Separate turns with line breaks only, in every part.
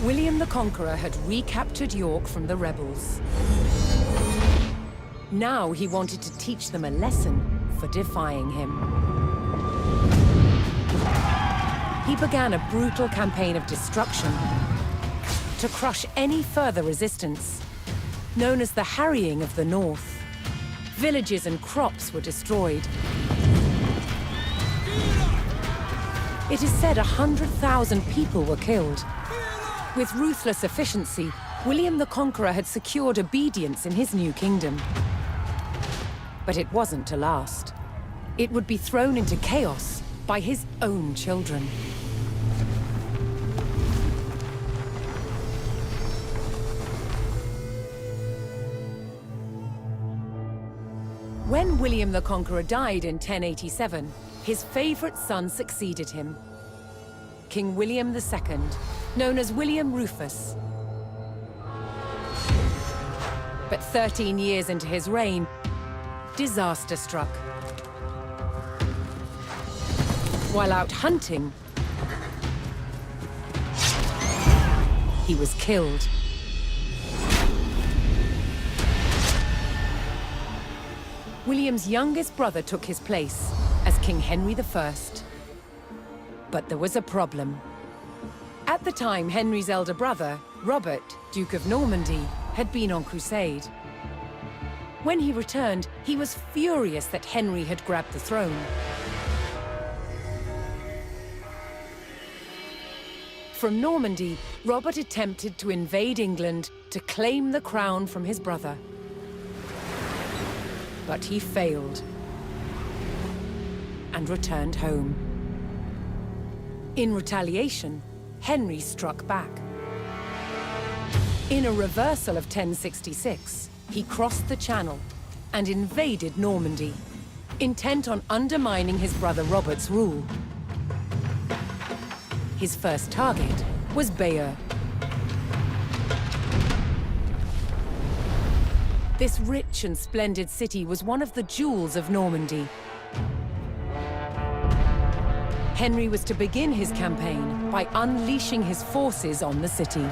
William the Conqueror had recaptured York from the rebels. Now he wanted to teach them a lesson for defying him. He began a brutal campaign of destruction to crush any further resistance, known as the Harrying of the North. Villages and crops were destroyed. It is said 100,000 people were killed. With ruthless efficiency, William the Conqueror had secured obedience in his new kingdom. But it wasn't to last. It would be thrown into chaos by his own children. When William the Conqueror died in 1087, his favorite son succeeded him, King William II, known as William Rufus. But 13 years into his reign, disaster struck. While out hunting, he was killed. William's youngest brother took his place as King Henry I. But there was a problem. At the time, Henry's elder brother, Robert, Duke of Normandy, had been on crusade. When he returned, he was furious that Henry had grabbed the throne. From Normandy, Robert attempted to invade England to claim the crown from his brother. But he failed and returned home. In retaliation, Henry struck back. In a reversal of 1066, he crossed the Channel and invaded Normandy, intent on undermining his brother Robert's rule. His first target was Bayeux. This rich and splendid city was one of the jewels of Normandy. Henry was to begin his campaign by unleashing his forces on the city.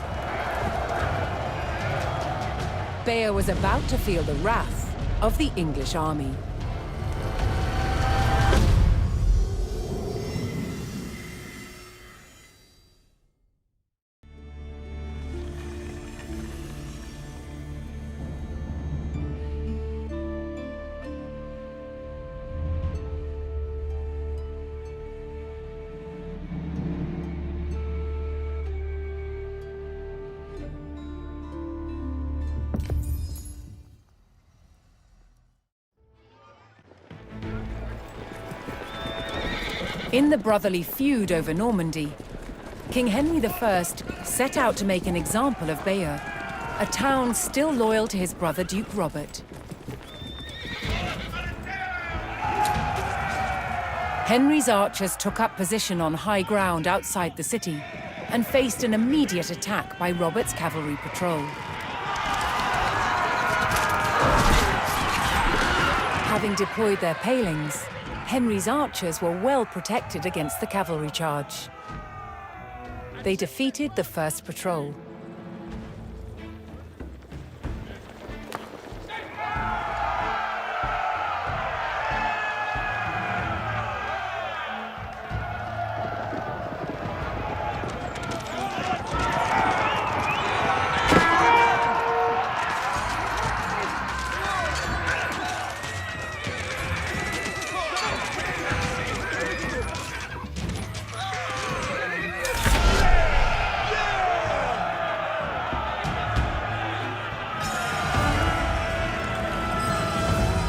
Bayeux was about to feel the wrath of the English army. In the brotherly feud over Normandy, King Henry I set out to make an example of Bayeux, a town still loyal to his brother Duke Robert. Henry's archers took up position on high ground outside the city and faced an immediate attack by Robert's cavalry patrol. Having deployed their palings, Henry's archers were well protected against the cavalry charge. They defeated the first patrol.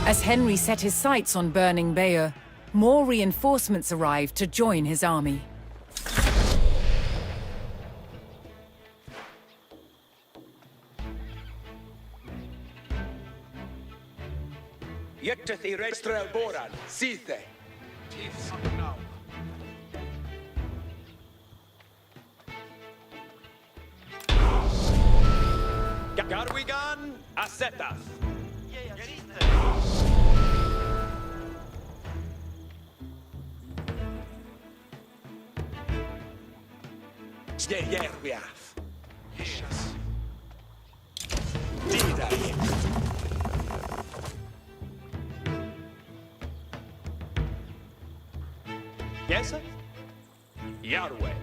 As Henry set his sights on burning Bayeux, more reinforcements arrived to join his army.
Yektethi Restrel Boran, Sithe. Garwigan, Asetas. Stay Yerwiaf. Didai. Yes, sir? Your way.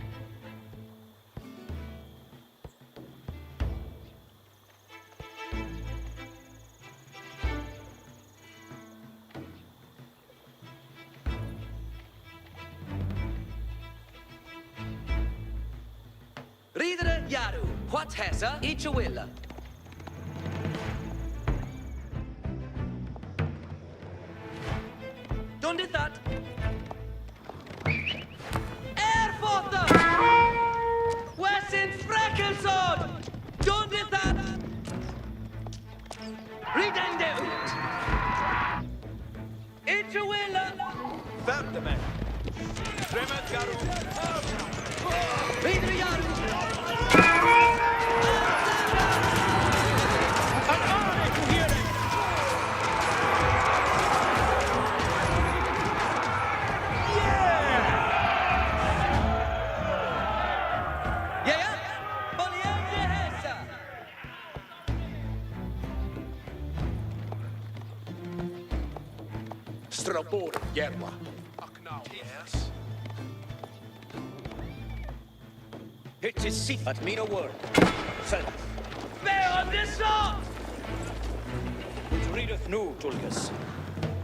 Ridere Yaru, what hesa Ichawilla? Done did that. Airfota! Wessin Freckelsod! Done did that. Redende ut! Ichawilla!
Femtemen. Tremet Garu.
Ridere Yaru!
Strabor, Yerwa. Yes.
It is seat, but mean a word. Sir,
Bear on this side!
which readeth new, Tulkas.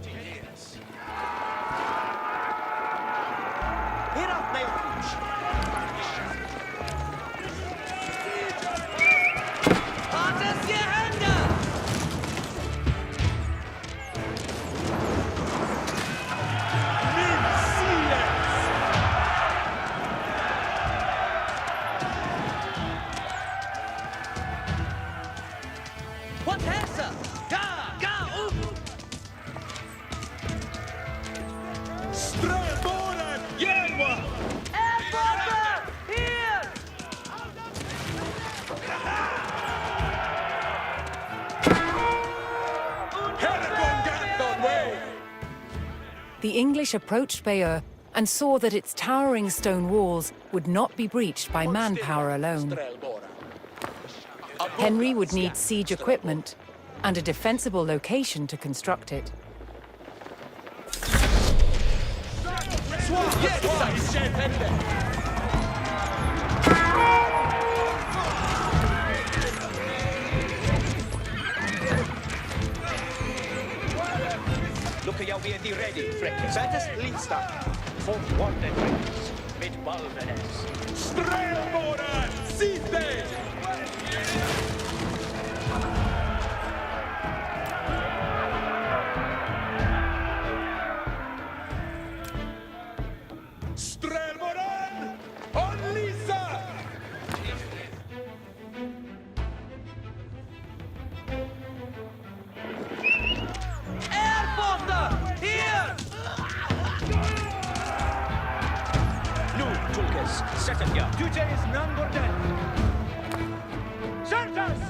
Yes.
Here up, Nailfish! Artis Yehanda! What hesa? Ga, up!
Strelboren, Yerwa.
Airfota! Here!
Hergon Gandon way.
The English approached Bayeux and saw that its towering stone walls would not be breached by manpower alone.
Strelboren.
Henry would need siege equipment and a defensible location to construct it.
Yes, Chef.
Look at be thee ready, Freckles.
Santas Lista.
For wanted friends, mit Balvenes.
Strelboren, Site. Strelboren, on Lisa.
Airfota! Here!
Nu, Tulkas, set it ya. Dute is none but dead. Santas!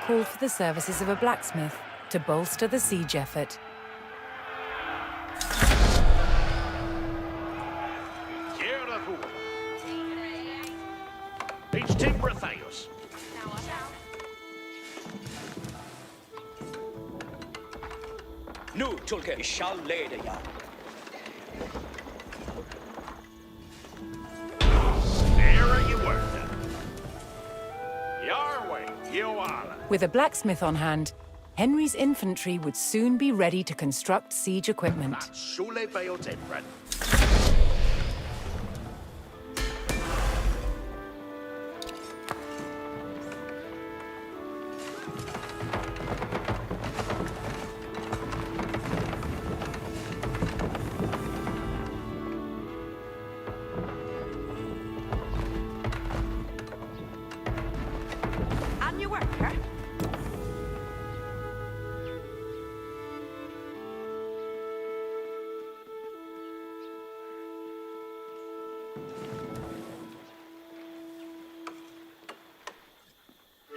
called for the services of a blacksmith to bolster the siege effort.
Each timber Theos. Nu, Tulke, ich shall lede ja.
There you were, then. Your way, Yoala.
With a blacksmith on hand, Henry's infantry would soon be ready to construct siege equipment.
Sule Bayo Timbrand.
On your worker.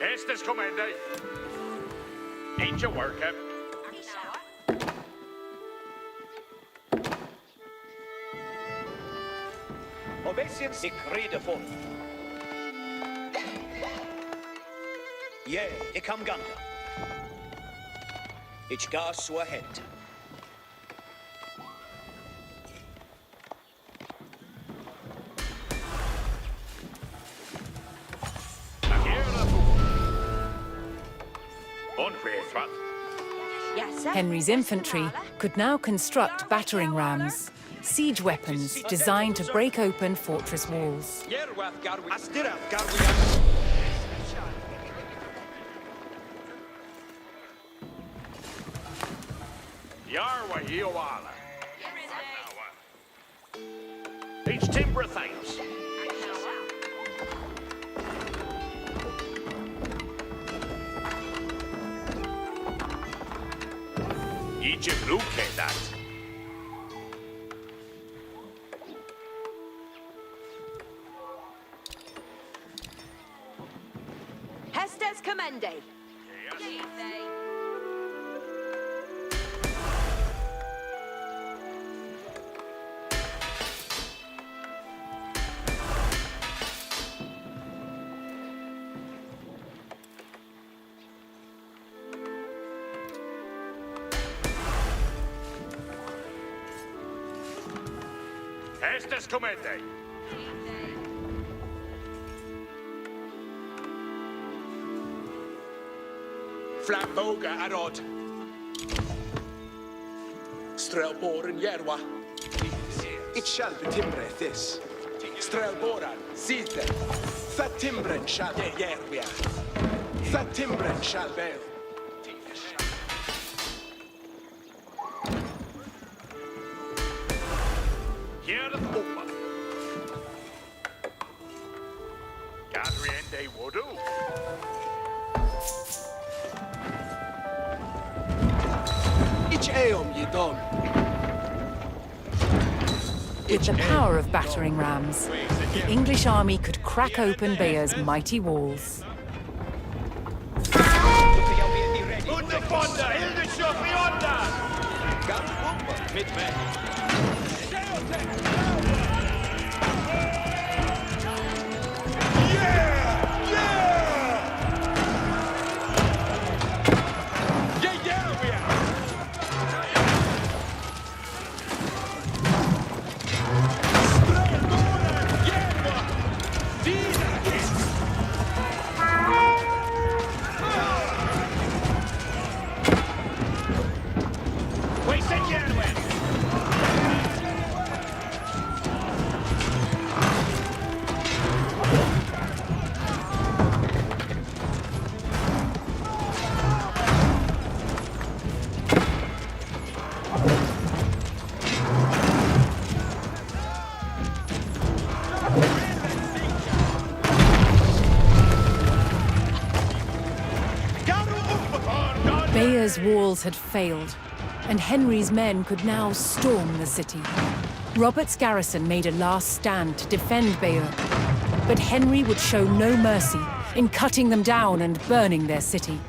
Estes Commander. Ain't your work,
Obeisance ik rede voor. Yeah, ik kam ganda. Ich ga so ahead.
Unfaithful.
Yes, sir.
Henry's infantry could now construct battering rams, siege weapons designed to break open fortress walls.
Yerwath Garwi. Astirath Garwi.
Your way, Yoala.
Each timber Theos.
Egypt Luke that.
Hestes Commende.
Estes Commander. Flamboga Arod. Strelboren Yerwa. It shall be timbre this. Strelboran, Site. That timbren shall be Yerwia. That timbren shall be. Here the Puma. Gadriende Wodu. Ich eom ye dom.
With the power of battering rams, the English army could crack open Bayer's mighty walls.
Underfonda, Hildeshof, Yonda!
Ganz Pumper. Mit mir.
Bayer's walls had failed, and Henry's men could now storm the city. Robert's garrison made a last stand to defend Bayeux, but Henry would show no mercy in cutting them down and burning their city.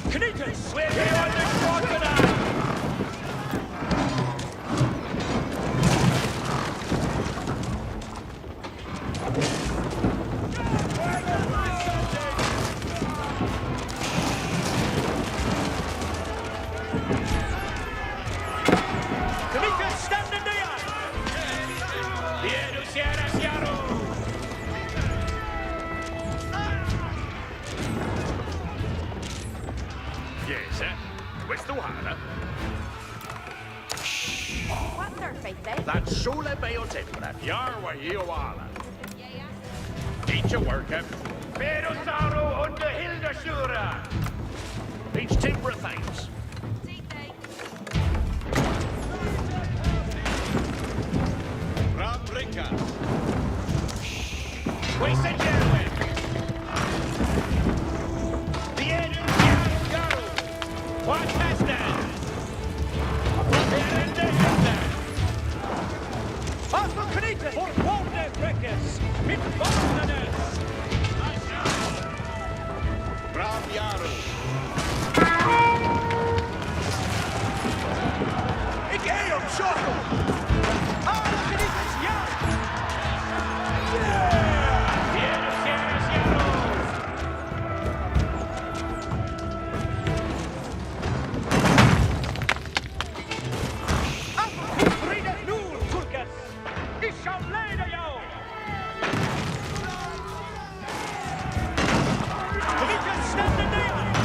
Knights, we're beyond the crocodile! Knights, stand in the yard! Jedu sieras jaru!
Yes, questo Hana.
What's their faith, eh?
That's Sole Bayo Tempra, Yarwa Yoala. Each a worker. Pero Saro under Hilda Shura. Each Timbra thanks.
Ram Rinka.
We send Jerwin. The Edu Yaru Yaru. What has that? Erende Hilda.
Arthur Knights, for Walter Breakers! Mit Barnanes!
Ram Yaru. Ik eet hem, Shoko.
Knights, ja!
Jedu sieras jaru.
Frida Nur, Turkas! Ich shall leida jou! Knights, stand in the yard!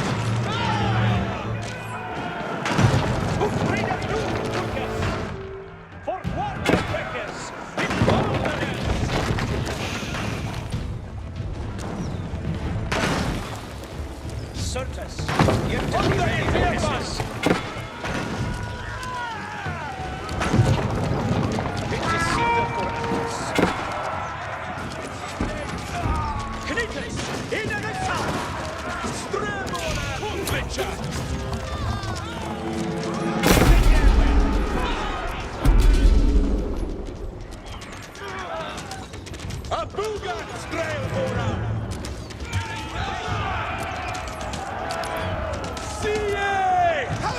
Frida Nur, Turkas! For Walter Breakers! Mit Barnanes! Certes, get to be ready for business. Vincicida for Atlas. Knights, in the south!
Stremona. Kunglicha. Abuga. Strelbora. Sie! Ha!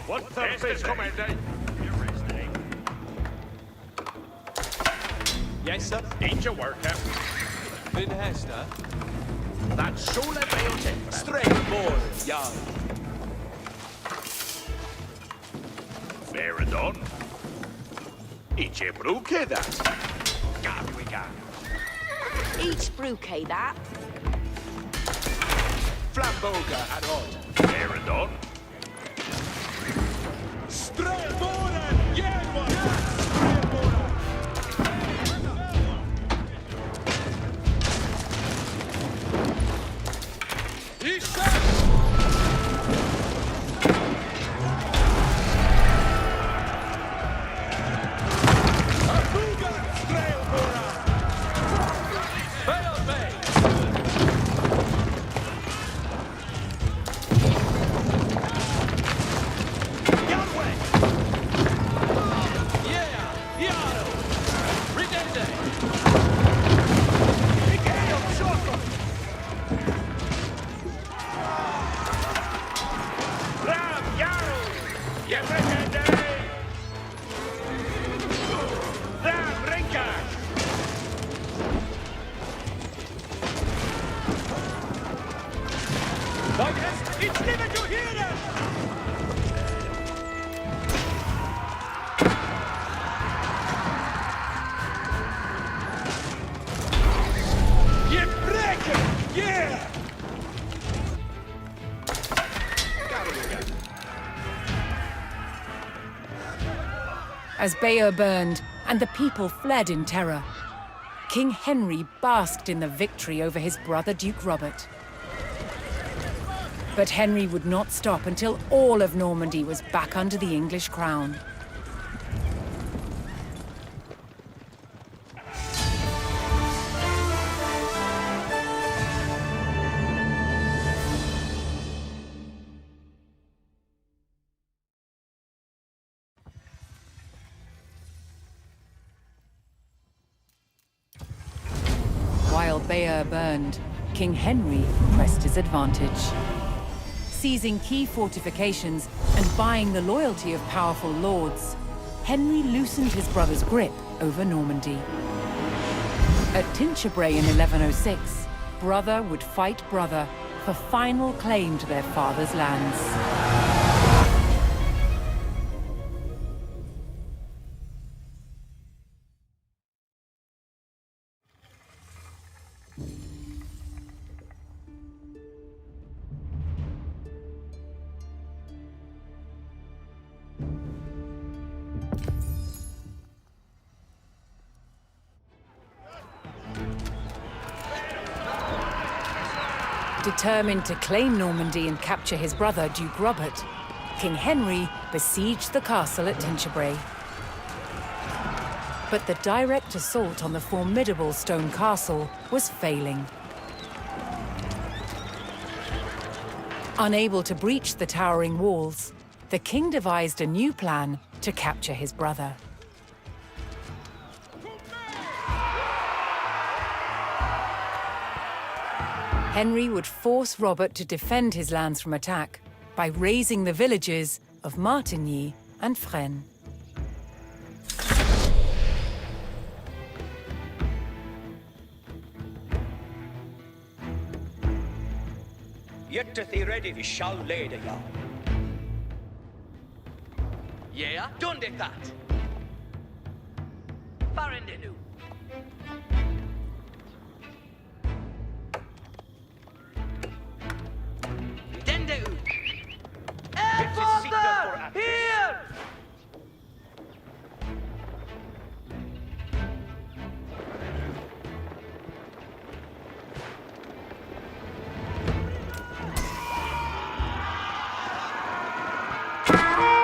What the fish commander?
Yes, sir.
Each a worker.
Vin Hester.
That's Sole Bayo Tempra.
Strelbor. Yaru.
Veradon. Each a bruke that. God we got.
Each brewke that.
Flamboga ad hod.
Veradon.
Strelbora. Yerwa. Strelbora. Isha. Abuga. Strelbora. Fail me.
Yahweh! Yeah! Yaro! Ridende! Miguel Shoko!
Ram Yaru. Yevrekende. Ram Rinka.
Douglas, it's never to hear them!
You break it! Yeah!
As Bayeux burned and the people fled in terror, King Henry basked in the victory over his brother Duke Robert. But Henry would not stop until all of Normandy was back under the English crown. Bayeux burned, King Henry pressed his advantage. Seizing key fortifications and buying the loyalty of powerful lords, Henry loosened his brother's grip over Normandy. At Tinchebray in 1106, brother would fight brother for final claim to their father's lands. Determined to claim Normandy and capture his brother, Duke Robert, King Henry besieged the castle at Tinchebray. But the direct assault on the formidable stone castle was failing. Unable to breach the towering walls, the king devised a new plan to capture his brother. Henry would force Robert to defend his lands from attack by razing the villages of Martigny and Fresnes.
Yet thee ready vi shall lede ja.
Yeah, done that. Farinde nu. Dende ut. Father! Here!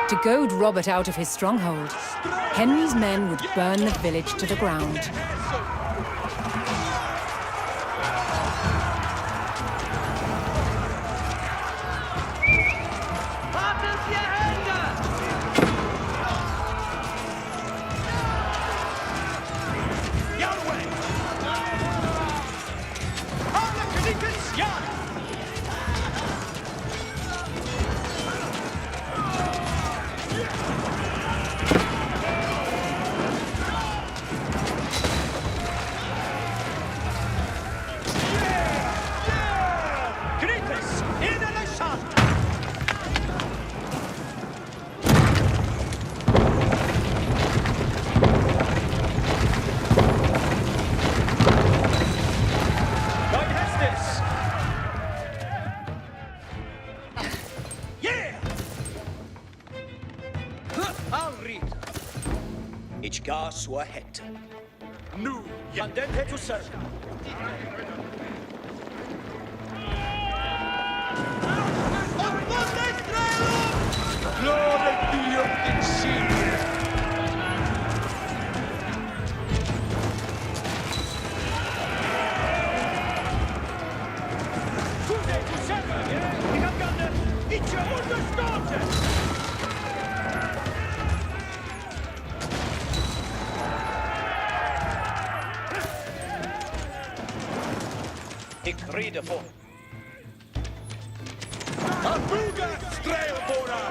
To goad Robert out of his stronghold, Henry's men would burn the village to the ground.
Ich gar sua het.
Nu,
And then head to serve.
Glory Dio insigne.
Head to serve. Ich hab gerne. Ich unterstütze. Ik rede voor.
Abuga Strelbora.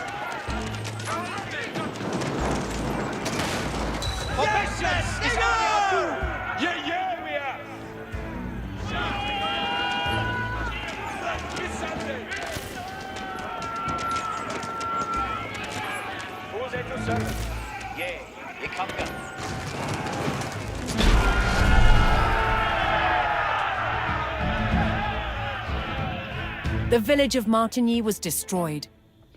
Obesias is Abu.
Yeyeria.
Who's it to serve? Yeah, ik hab gerne.
The village of Martigny was destroyed,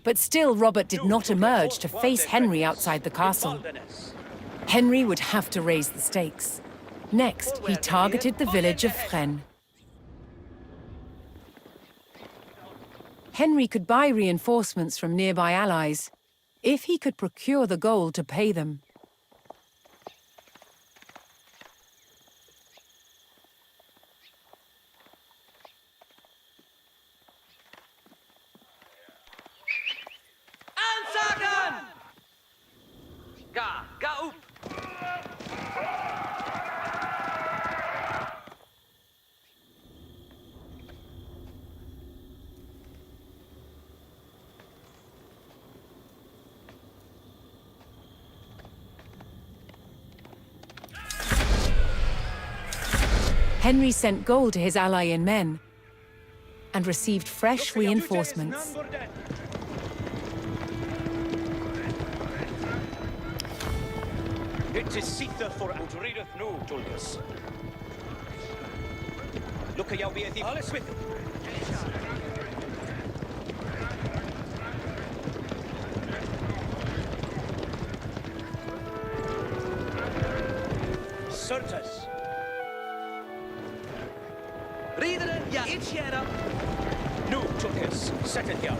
but still Robert did not emerge to face Henry outside the castle. Henry would have to raise the stakes. Next, he targeted the village of Fresnes. Henry could buy reinforcements from nearby allies, if he could procure the gold to pay them.
Ansagen! Ga upp!
Henry sent gold to his ally in men and received fresh reinforcements.
It is Sitha for Outreadeth no, Tulgus. Look at your way, the alles with Certes.
Ridderen, ja, iets jaren.
No, Tulgus. Set it here.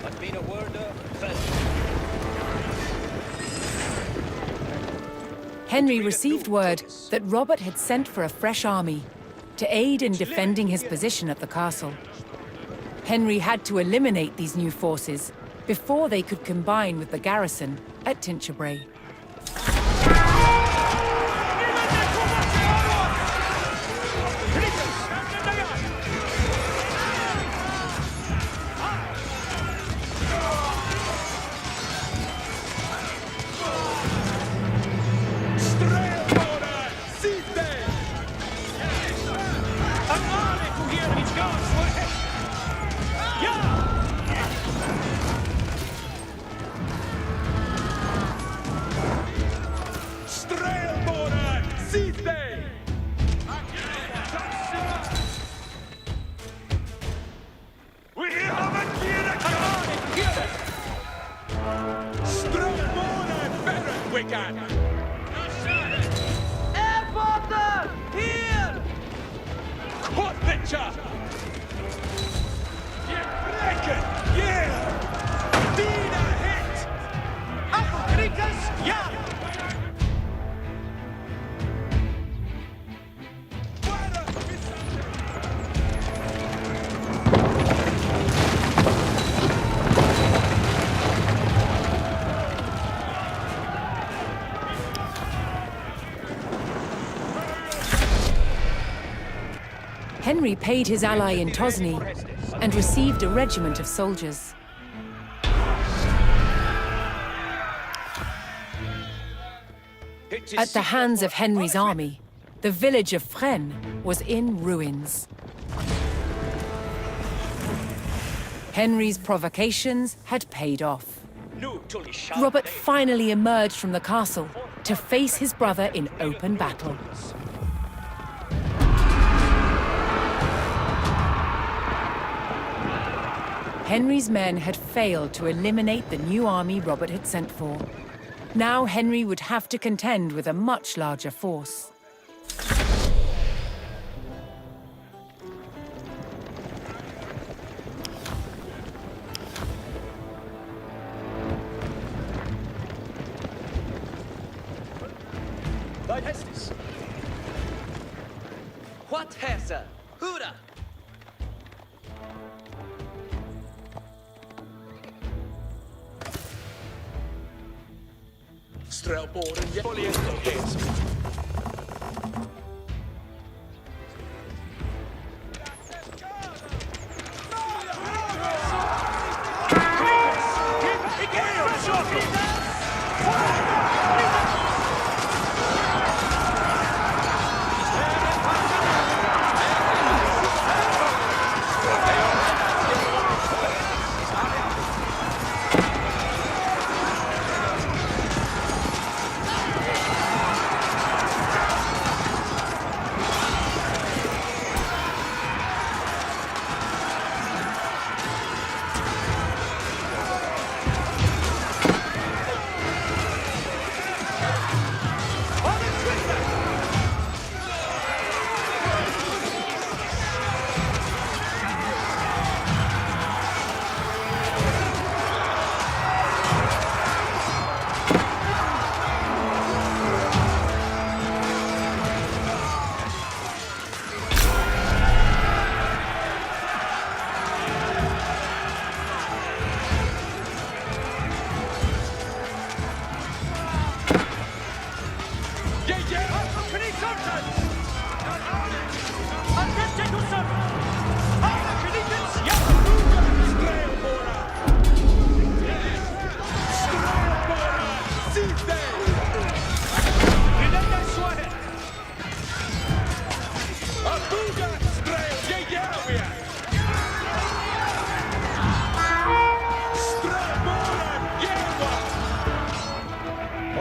But mean a word first.
Henry received word that Robert had sent for a fresh army to aid in defending his position at the castle. Henry had to eliminate these new forces before they could combine with the garrison at Tinchebray.
Airpotter! Here!
Kortlicha! Brecken! Yeah! Dina hit!
Afrikas, ja!
Henry paid his ally in Tosny and received a regiment of soldiers. At the hands of Henry's army, the village of Fresnes was in ruins. Henry's provocations had paid off. Robert finally emerged from the castle to face his brother in open battle. Henry's men had failed to eliminate the new army Robert had sent for. Now Henry would have to contend with a much larger force.
What has a Hoorah!
Strelboren, ja.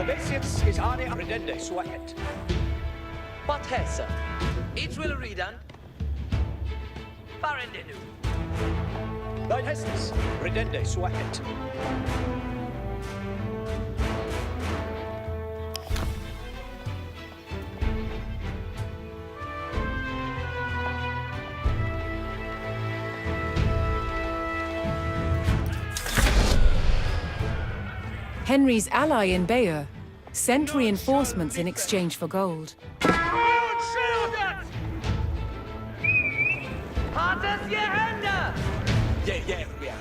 Obeisance is ane redende suahet.
What hesa? Each will readan. Barendenu.
Thine hestes, redende suahet.
Henry's ally in Bayeux sent reinforcements in exchange for gold.
Hartes je hände!
Järvia.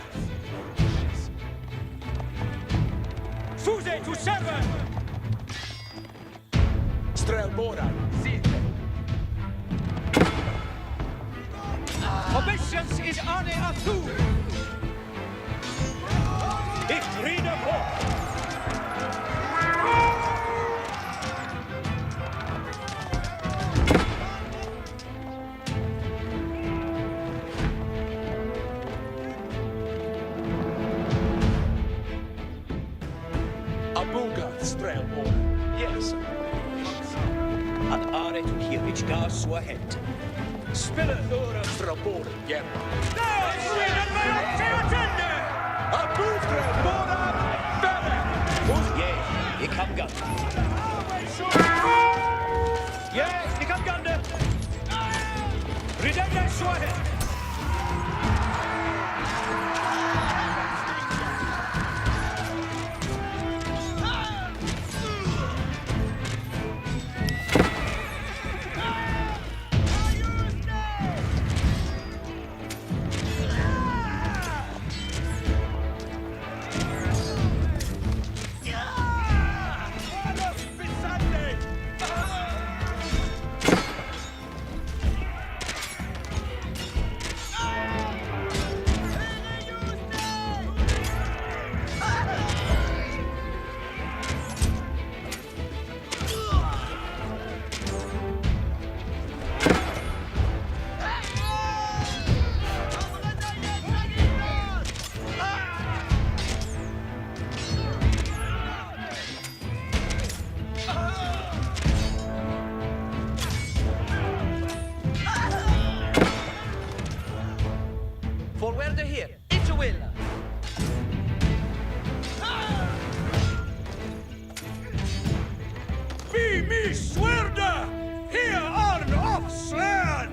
Fuse to 7!
Strelboran, sidle.
Obeisance is ane athu! Ich rede hoch!
Abuga, Strelboran. Yes.
An are to hear which gas suahet. Spiller thora.
Strelboran, järva.
attende!
Abu Strelboran, fälle!
Yeah, ik kan gun. Yeah, ik kan gunde! Redende suahet!
Forward here. Each will.
Be me swerde! Here Arn of Slan!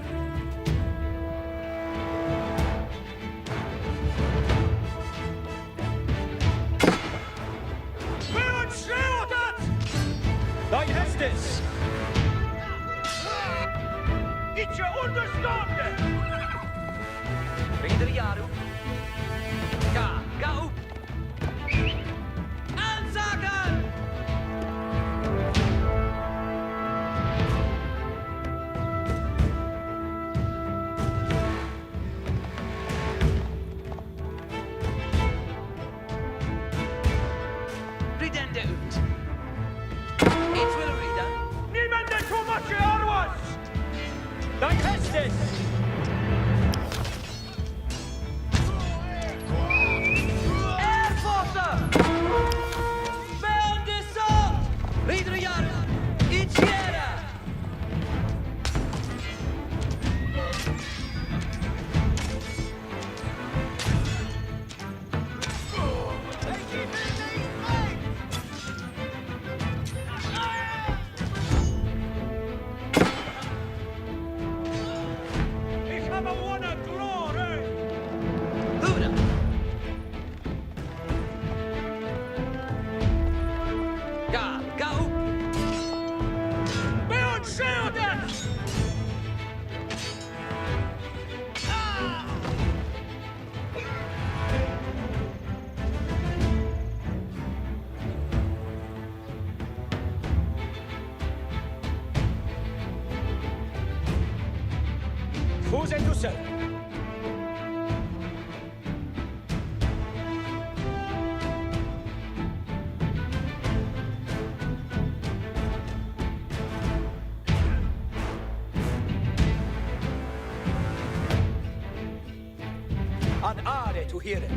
Björn Schrodet! Thine hestes! Ikke understående!
Rider Jaru. Ga upp! Ansagen! Ridende ut. Each will rida.
Niemanden too much arvas! Thine hestes!
Rider Jaru. Itiera.
Ich habe one glory!
Huda. Ga upp!
Björn Schrodet! Fuse to 7. An are to hear it.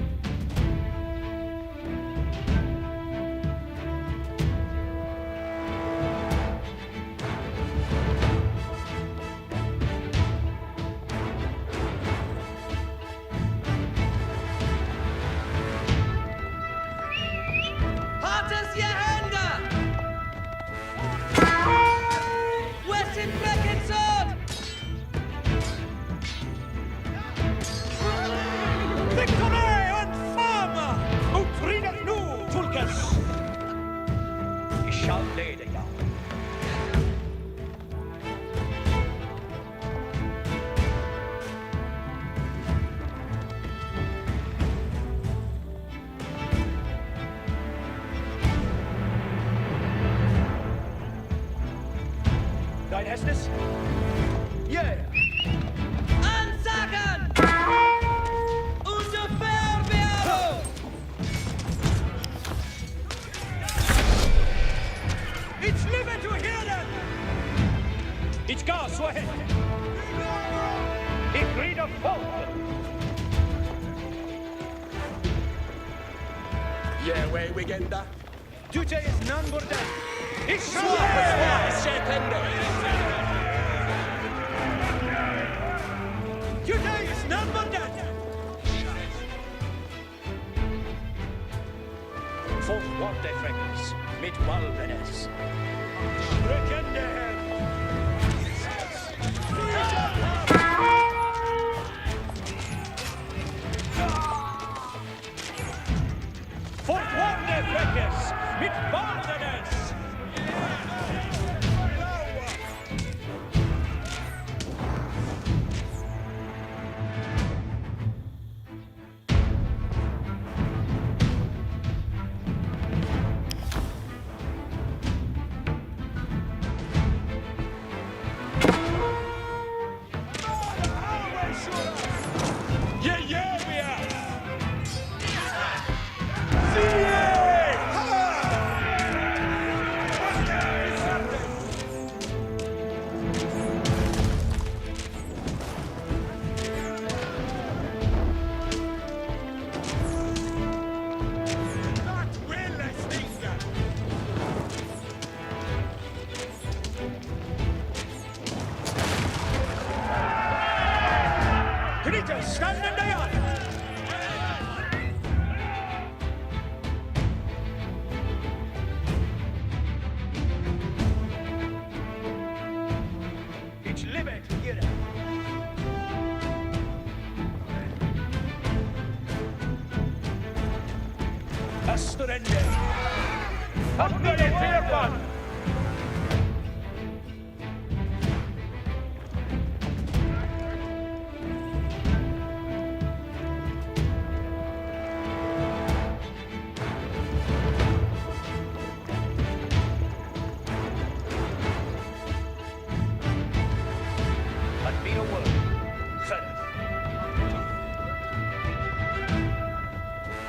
shall lede jou. Dein Hestes?
Yeah!
Ansagen! Ungefähr Bearo!
It's live to hear them! It's gas, so ahead! Ich rede folk!
Yeah, way Wigenda.
Today is none but dead! It's Today is none but dead! Folk want their friends, mit Waldenes. Rekende! Folk want their friends, mit Waldenes!
Yeah, yeah, we are!
Knita, stand in the yard! It's limit, here. Astorende! Abnede Fierpan! Admira word, fed.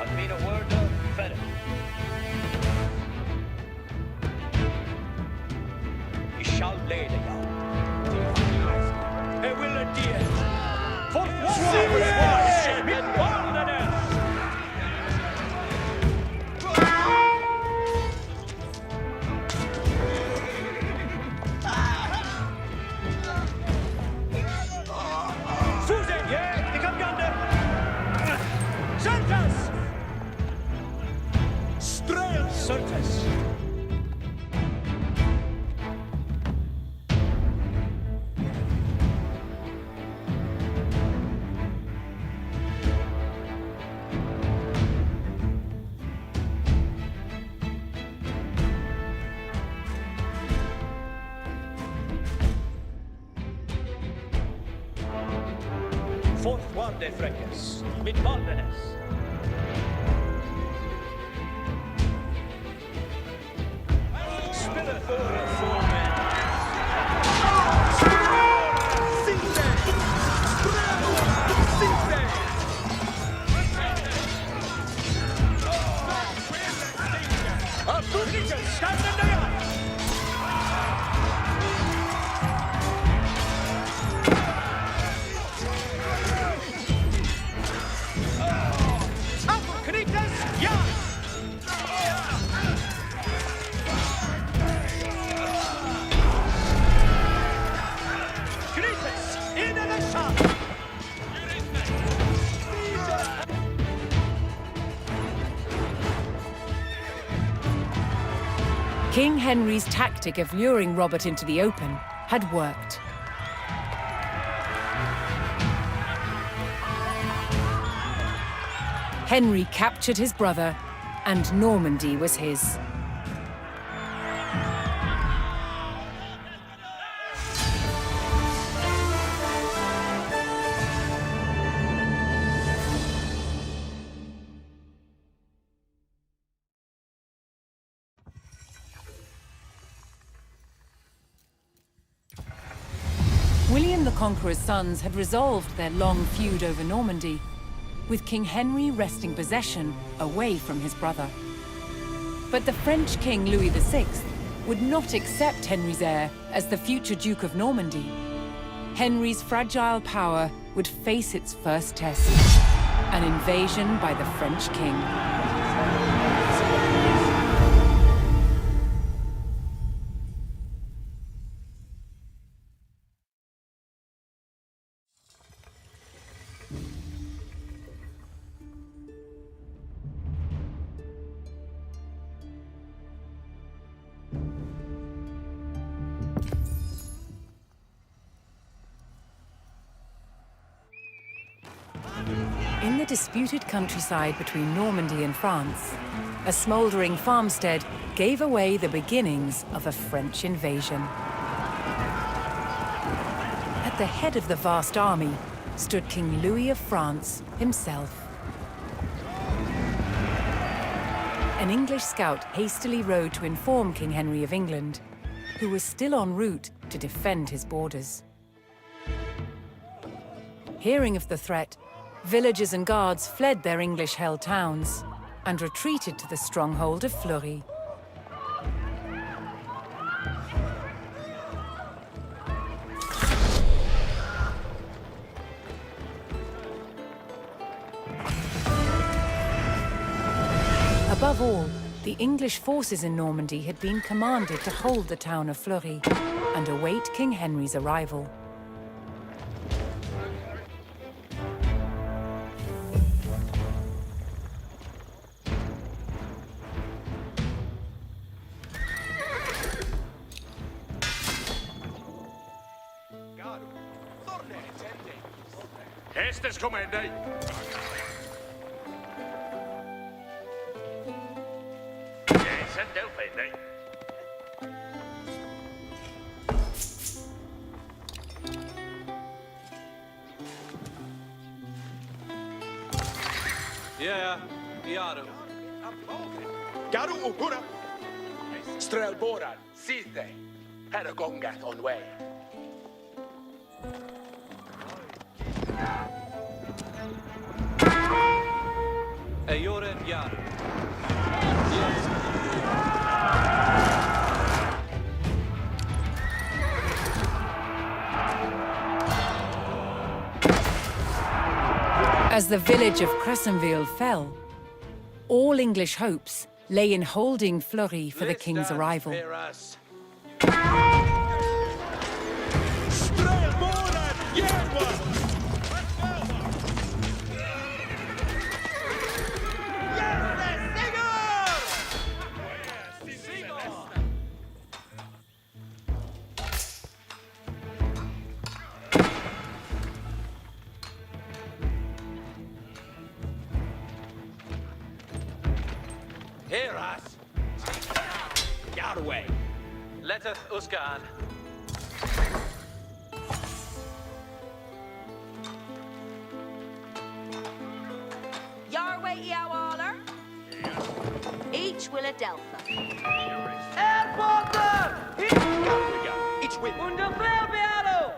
Admira word, fed. I shall lede jou. Er will a dear. For war, mit Waldenes. Susan, yeah, ik heb Gander. Santas!
Strail!
Certes. Fourth one de Freckes, mit Waldenes. Spiller over for men. Abdullah, stand in the yard. Knitas, ja! Knitas, in the shop!
King Henry's tactic of luring Robert into the open had worked. Henry captured his brother, and Normandy was his. William the Conqueror's sons had resolved their long feud over Normandy, with King Henry wresting possession away from his brother. But the French King Louis VI would not accept Henry's heir as the future Duke of Normandy. Henry's fragile power would face its first test, an invasion by the French king. In the disputed countryside between Normandy and France, a smouldering farmstead gave away the beginnings of a French invasion. At the head of the vast army stood King Louis of France himself. An English scout hastily rode to inform King Henry of England, who was still en route to defend his borders. Hearing of the threat, villagers and guards fled their English-held towns and retreated to the stronghold of Fleury. Above all, the English forces in Normandy had been commanded to hold the town of Fleury and await King Henry's arrival.
Estes comende. Send out, Bendy.
Yeah, Iaru.
Garu Ugura. Strelboran, Sithe. Heragongath on way.
Eoren Iaru.
As the village of Crescenville fell, all English hopes lay in holding Fleury for the king's arrival.
Strelboran, Yerwa.
Hear us.
Yarway.
Letteth Usgan.
Yarway Yawaller. Each will a Delta.
Airporter!
Each win.
Under Flerbiano!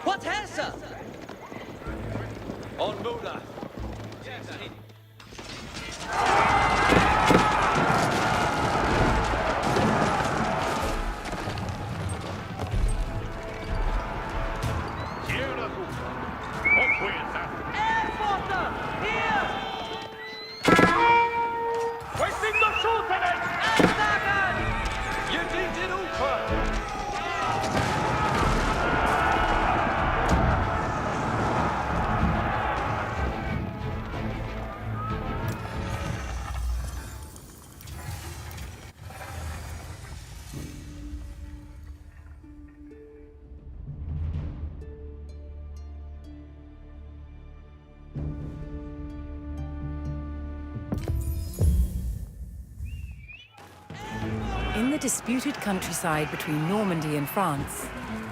What hälsa? On Buda.
Tjena, Kufa. Och sketa.
Airporter! Here!
Wasting the shoot at it!
Ansagen! You did it over!
In the disputed countryside between Normandy and France,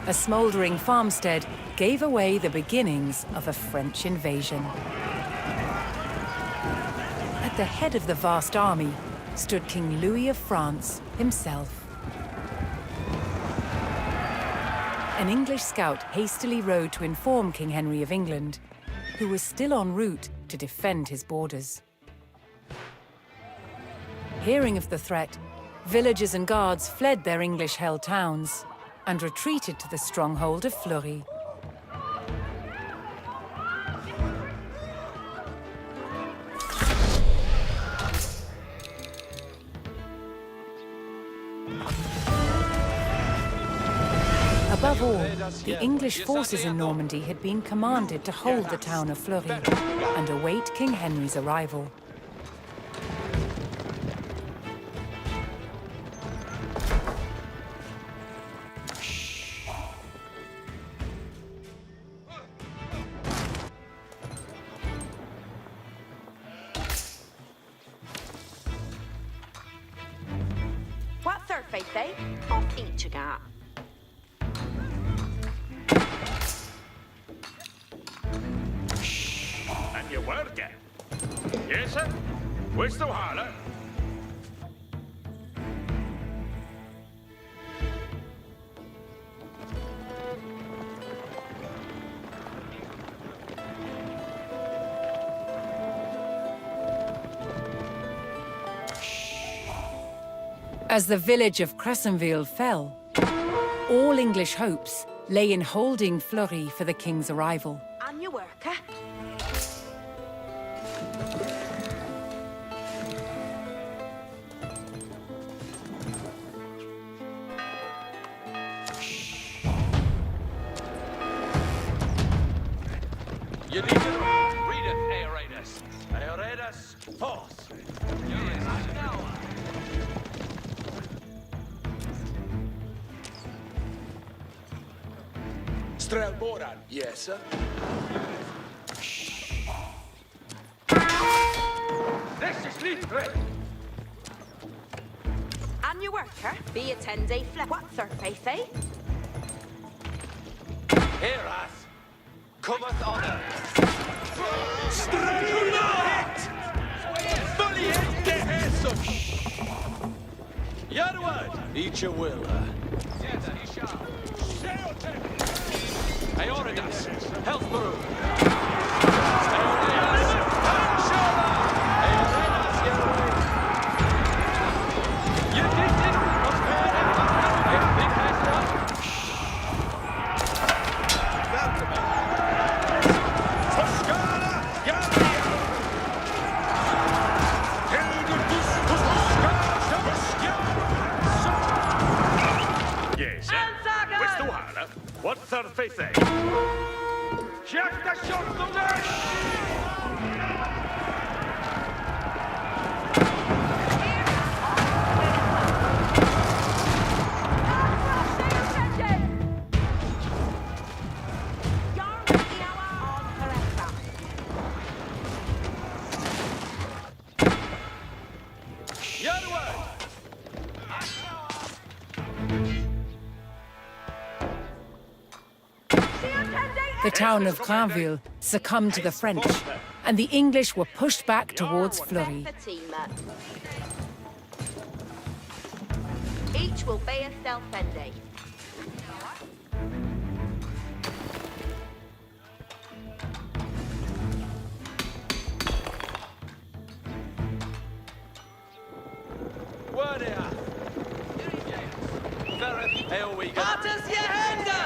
a smouldering farmstead gave away the beginnings of a French invasion. At the head of the vast army stood King Louis of France himself. An English scout hastily rode to inform King Henry of England, who was still en route to defend his borders. Hearing of the threat, villagers and guards fled their English-held towns and retreated to the stronghold of Fleury. Above all, the English forces in Normandy had been commanded to hold the town of Fleury and await King Henry's arrival.
What's our faith, eh? Off each a gap.
And you work it. Yes, sir? Where's the holler?
As the village of Crescenville fell, all English hopes lay in holding Fleury for the king's arrival.
On your work, eh?
You need to readeth Aeradus. Aeradus, forth.
Strelboran, yes, sir.
This is Litre.
On your work, eh? Be a 10-day flip. What's our faith, eh?
Hear us. Cometh honor.
Valiente handsome!
Yarward.
Eat your will,
Aeradus. Healthborough.
Yes, sir. Where's the holler? What's her faith, eh?
Jack the shot the dash!
The town of Cranville succumbed to the French, and the English were pushed back towards Fleury.
Each will be a self-ending.
Word here. Ferret, here we go. Artus, your hand up!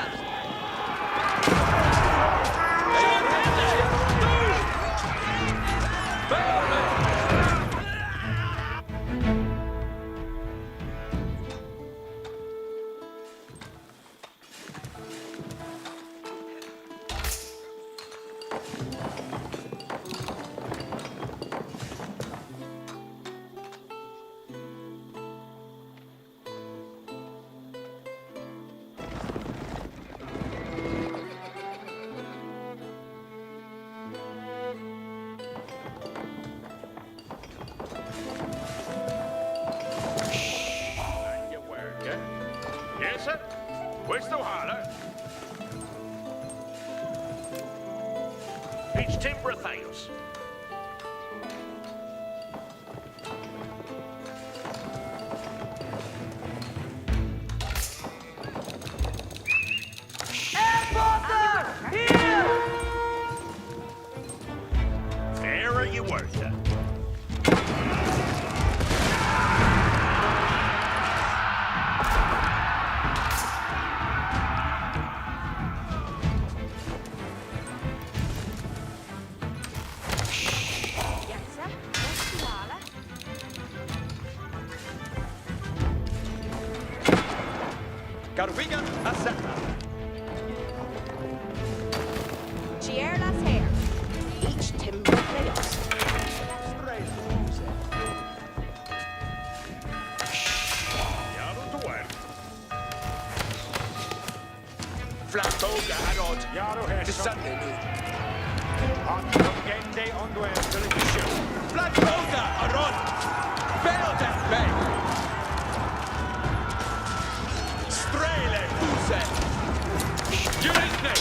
Yes, sir? Where's the holler? Each timber Theos. you work.
Jassa, Westwala.
Garwigan Asetta.
Gierlas hair. Each timber chaos.
Jarl to work.
Flamboga Arod.
Jarl
Det är
Hesson.
Sunday nu.
Han Gende on the Emperor to show.
Flamboga Arod. Beodet mig. Strele Huse.
Gylne!